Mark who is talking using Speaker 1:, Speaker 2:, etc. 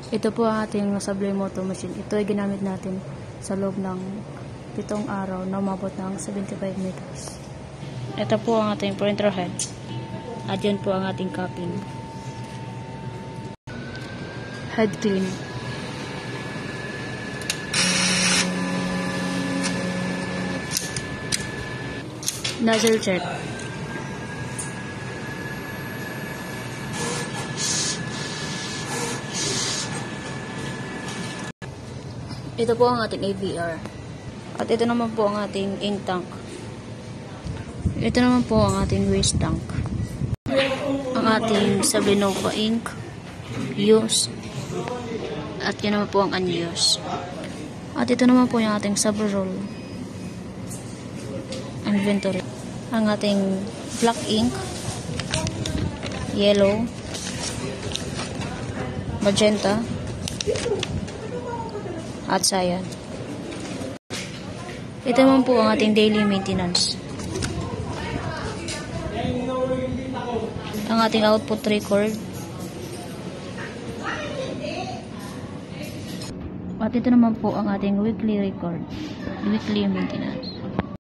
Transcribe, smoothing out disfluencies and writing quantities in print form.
Speaker 1: Ito po ang ating Sublimoto machine. Ito ay ginamit natin sa loob ng 7 araw na umabot ng 75 meters. Ito po ang ating printer head. At yan po ang ating cupping. Head clean. Nozzle check. Ito po ang ating AVR. At ito naman po ang ating ink tank. Ito naman po ang ating waste tank. Ang ating Sublinova ink, use. At yun naman po ang unused. At ito naman po yung ating sub-roll. Inventory. Ang ating black ink, yellow, magenta, at cyan. Ito naman po ang ating daily maintenance. Ang ating output record. At ito naman po ang ating weekly record. Weekly maintenance.